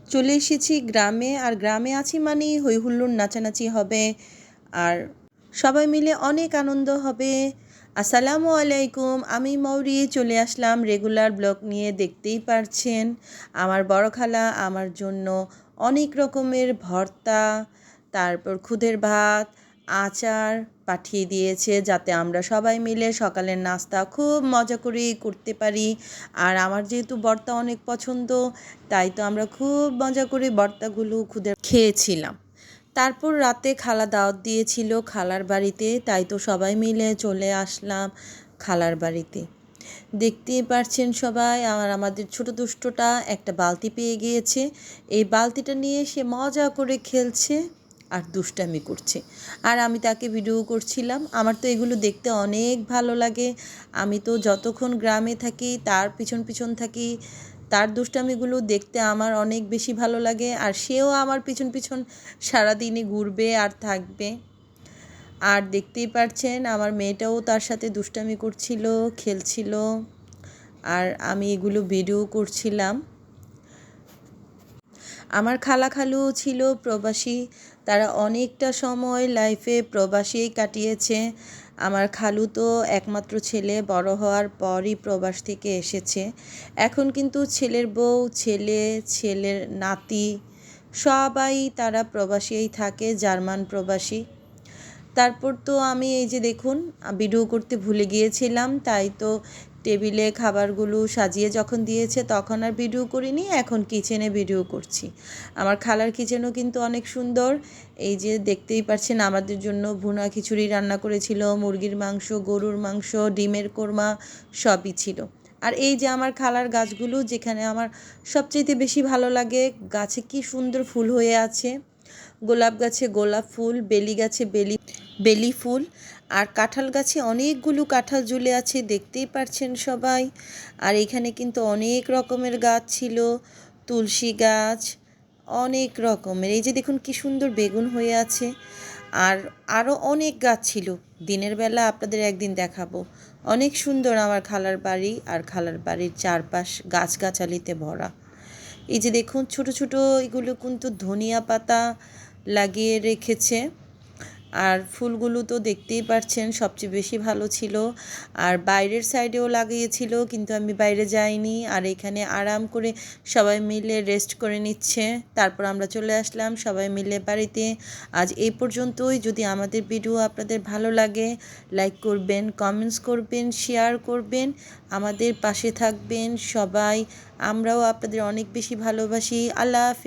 চলে এসেছি গ্রামে, আর গ্রামে আছি মানেই হই হুল্লোড় নাচানাচি হবে, আর সবাই মিলে অনেক আনন্দ হবে। আসসালামু আলাইকুম, আমি মৌরি চলে আসলাম রেগুলার ব্লগ নিয়ে। দেখতেই পারছেন আমার বড় খালা আমার জন্য অনেক রকমের ভর্তা, তারপর খুদের ভাত, আচার পাঠিয়ে দিয়েছে, যাতে আমরা সবাই মিলে সকালের নাস্তা খুব মজা করে করতে পারি। আর আমার যেহেতু ভর্তা অনেক পছন্দ, তাই তো আমরা খুব মজা করে ভর্তাগুলো খুদে খেয়েছিলাম। তারপর রাতে খালা দাওয়াত দিয়েছিল খালার বাড়িতে, তাই তো সবাই মিলে চলে আসলাম খালার বাড়িতে। দেখতেই পারছেন সবাই, আমাদের ছোট দুষ্টটা একটা বালতি পেয়ে গিয়েছে। এই বালতিটা নিয়ে সে মজা করে খেলছে আর দুষ্টামি করছে, আর আমি তাকে ভিডিও করছিলাম। আমার তো এগুলো দেখতে অনেক ভালো লাগে। আমি তো যতক্ষণ গ্রামে থাকি তার পিছন পিছন থাকি, তার দুষ্টামিগুলো দেখতে আমার অনেক বেশি ভালো লাগে, আর সেও আমার পিছন পিছন সারাদিনই ঘুরবে আর থাকবে। আর দেখতেই পারছেন আমার মেয়েটাও তার সাথে দুষ্টামি করছিল, খেলছিল, আর আমি এগুলো ভিডিও করছিলাম। আমার খালা খালুও ছিল প্রবাসী, তারা অনেকটা সময় লাইফে প্রবাসেই কাটিয়েছে। আমার খালু তো একমাত্র ছেলে, বড় হওয়ার পরই প্রবাস থেকে এসেছে। এখন কিন্তু ছেলের বউ, ছেলে, ছেলের নাতি সবাই তারা প্রবাসেই থাকে, জার্মান প্রবাসী। তারপর তো আমি এই যে দেখুন ভিডিও করতে ভুলে গিয়েছিলাম, তাই তো টেবিলে খাবারগুলো সাজিয়ে যখন দিয়েছে তখন আর ভিডিও করিনি, এখন কিচেনে ভিডিও করছি। আমার খালার কিচেনও কিন্তু অনেক সুন্দর। এই যে দেখতেই পাচ্ছেন আমাদের জন্য ভুনা খিচুড়ি রান্না করেছিল, মুরগির মাংস, গরুর মাংস, ডিমের কোরমা সবই ছিল। আর এই যে আমার খালার গাছগুলো, যেখানে আমার সবচেয়ে বেশি ভালো লাগে, গাছে কি সুন্দর ফুল হয়ে আছে। গোলাপ গাছে গোলাপ ফুল, বেলি গাছে বেলি ফুল, আর কাঁঠাল গাছে অনেকগুলো কাঁঠাল ঝুলে আছে, দেখতেই পারছেন সবাই। আর এখানে কিন্তু অনেক রকমের গাছ ছিল, তুলসী গাছ, অনেক রকমের। এই যে দেখুন কি সুন্দর বেগুন হয়ে আছে। আর আরও অনেক গাছ ছিল, দিনের বেলা আপনাদের একদিন দেখাবো। অনেক সুন্দর আমার খালার বাড়ি, আর খালার বাড়ির চারপাশ গাছগাছালিতে ভরা। এই যে দেখুন ছোট ছোট এগুলো কিন্তু ধনিয়া পাতা লাগিয়ে রেখেছে। আর ফুলগুলো তো দেখতেই পারছেন সবচেয়ে বেশি ভালো ছিল। আর বাইরের সাইডেও লাগিয়েছিল, কিন্তু আমি বাইরে যাইনি। আর এখানে আরাম করে সবাই মিলে রেস্ট করে নিচ্ছে। তারপর আমরা চলে আসলাম সবাই মিলে বাড়িতে। আজ এই পর্যন্তই। যদি আমাদের ভিডিও আপনাদের ভালো লাগে, লাইক করবেন, কমেন্টস করবেন, শেয়ার করবেন, আমাদের পাশে থাকবেন সবাই। আমরাও আপনাদের অনেক বেশি ভালোবাসি। আল্লাহ হাফেজ।